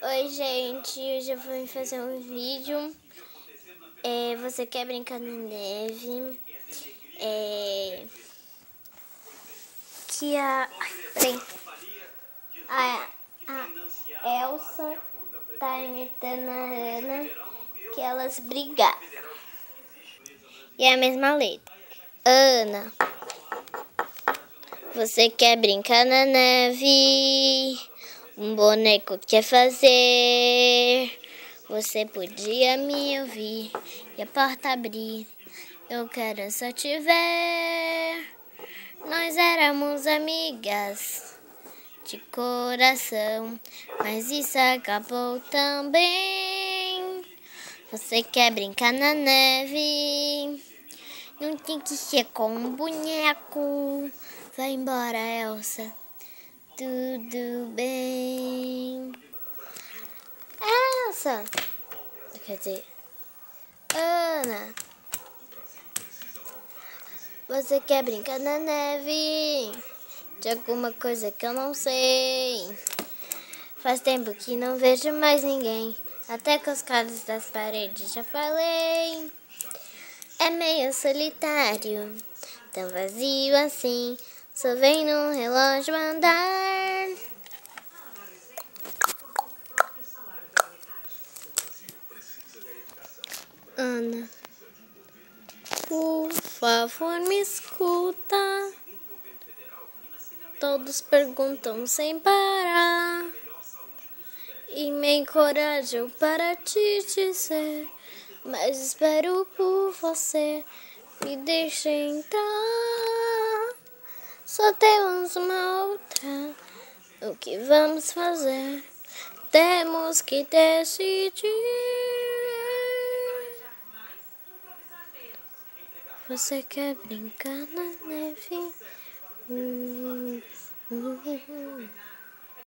Oi, gente, hoje eu vou fazer um vídeo. Você quer brincar na neve? Que a Elsa tá imitando a Ana, que elas brigaram. E é a mesma letra. Ana, você quer brincar na neve? Um boneco quer fazer? Você podia me ouvir e a porta abrir. Eu quero só te ver. Nós éramos amigas de coração, mas isso acabou também. Você quer brincar na neve? Não tem que ser com um boneco. Vai embora, Elsa. Tudo bem. Elsa. Quer dizer, Ana. Você quer brincar na neve? De alguma coisa que eu não sei. Faz tempo que não vejo mais ninguém. Até com os caras das paredes já falei. É meio solitário, tão vazio assim. Só vem no relógio andar. Ana, por favor, me escuta. Todos perguntam sem parar. E me encorajo para te dizer, mas espero por você. Me deixe entrar. Só temos uma outra. O que vamos fazer? Temos que decidir. Você quer brincar na neve?